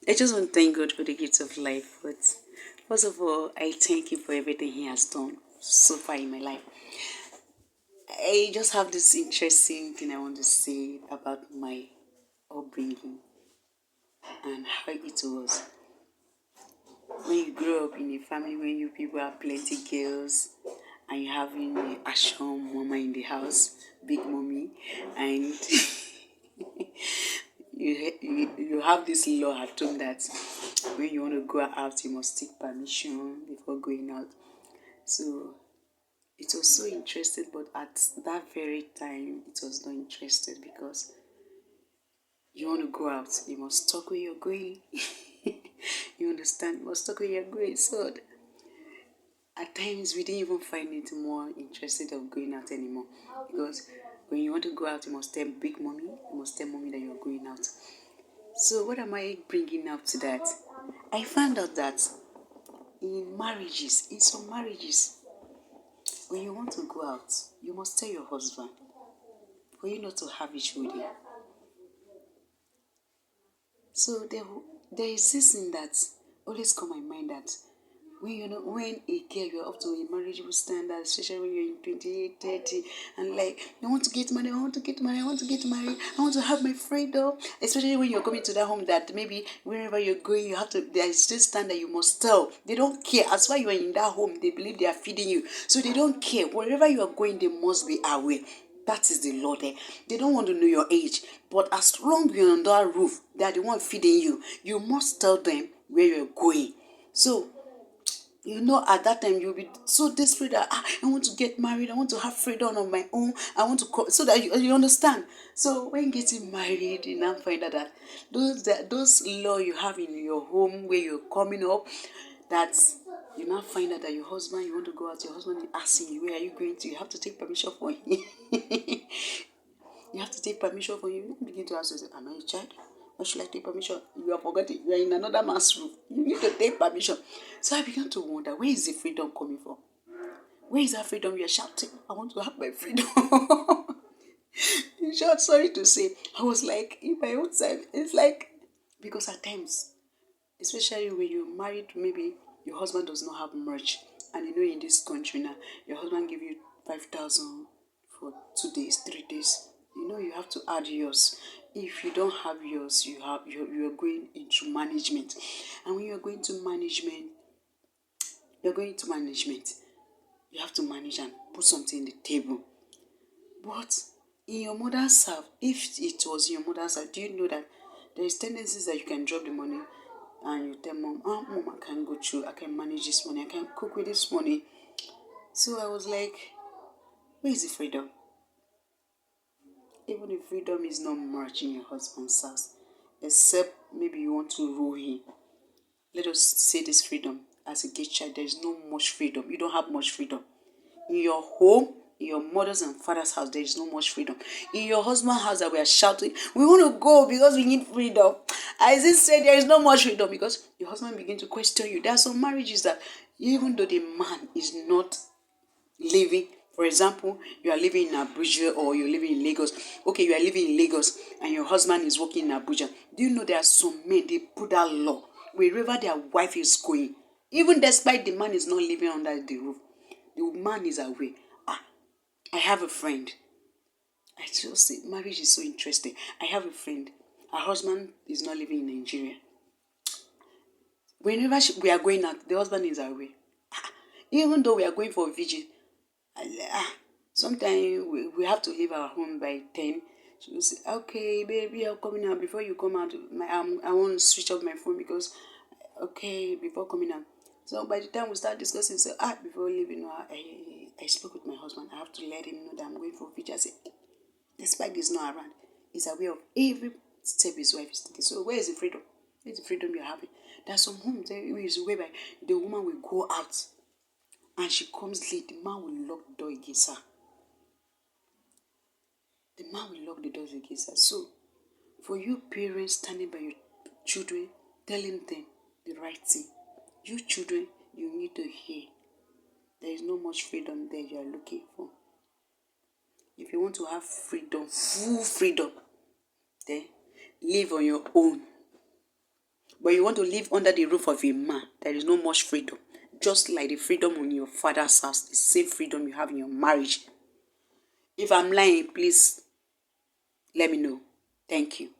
I just want to thank God for the gift of life. But first of all, I thank Him for everything He has done so far in my life. I just have this interesting thing I want to say about my upbringing and how it was. When you grow up in a family when you people have plenty girls and you having a Asham mama in the house, big mommy, and you have this law at home that when you want to go out you must take permission before going out. So it was so interesting, but at that very time it was not interested because you want to go out, you must talk where you're going. You understand? You must talk where you're going. So at times we didn't even find it more interested of going out anymore because when you want to go out, you must tell big mommy, you must tell mommy that you're going out. So what am I bringing up to that? I found out that in some marriages, when you want to go out, you must tell your husband for you not to have issue with him. So there is this thing that always come my mind that when a girl you're up to a marriageable standard, especially when you're in 28, 30, and like I want to get married, I want to get married, I want to get married, I want to have my freedom. Especially when you're coming to that home that maybe wherever you're going, you have to there is this standard you must tell. They don't care. As far as you're in that home, they believe they are feeding you. So they don't care. Wherever you are going, they must be aware. That is the law there. They don't want to know your age. But as long as you're on that roof, they are the one feeding you. You must tell them where you're going. So at that time you'll be so desperate that I want to get married, I want to have freedom on my own, I want to so that you understand. So when getting married, you now find out that those law you have in your home where you're coming up, that you now find out that your husband, you want to go out, your husband is asking you, where are you going to? You have to take permission for him. You have to take permission from him. You begin to ask yourself, am I a child? Why should I take permission? You are forgetting. You are in another man's room. You need to take permission. So I began to wonder, where is the freedom coming from? Where is that freedom? You are shouting, I want to have my freedom. In short, sorry to say, I was like, in my own time, it's like, because at times, especially when you're married, maybe your husband does not have much. And in this country now, your husband give you 5,000 for 2 days, 3 days. You have to add yours. If you don't have yours, you're going into management. And when you're going to management, you have to manage and put something in the table. But in your mother's house, if it was in your mother's house, do you know that there is tendencies that you can drop the money and you tell mom, mom, I can go through, I can manage this money, I can cook with this money. So I was like, where is the freedom? Even if freedom is not much in your husband's house, except maybe you want to rule him. Let us say this freedom. As a gay child, there is no much freedom. You don't have much freedom. In your home, in your mother's and father's house, there is no much freedom. In your husband's house that we are shouting, we want to go because we need freedom. As it said, there is no much freedom because your husband begin to question you. There are some marriages that even though the man is not living, for example, you are living in Abuja or you're living in Lagos. Okay, you are living in Lagos and your husband is working in Abuja. Do you know there are some men, they put that law wherever their wife is going, even despite the man is not living under the roof, the man is away. I have a friend. I just say marriage is so interesting. I have a friend. Her husband is not living in Nigeria. Whenever we are going out, the husband is away. Even though we are going for a vigil, sometimes we have to leave our home by 10. She will say, okay, baby, I'm coming out. Before you come out, I want to switch off my phone because, okay, before coming out. So by the time we start discussing, say, before leaving, I spoke with my husband. I have to let him know that I'm going for a vigil. I say, despite he's not around, he's aware of every step his wife is taking. So where is the freedom? Where is the freedom you're having? There are some homes whereby the woman will go out and she comes late, the man will lock the door against her. The man will lock the doors against her. So, for you parents standing by your children, telling them the right thing, you children, you need to hear. There is no much freedom there you are looking for. If you want to have freedom, full freedom, then live on your own. But you want to live under the roof of a man, there is no much freedom. Just like the freedom in your father's house, the same freedom you have in your marriage. If I'm lying, please let me know. Thank you.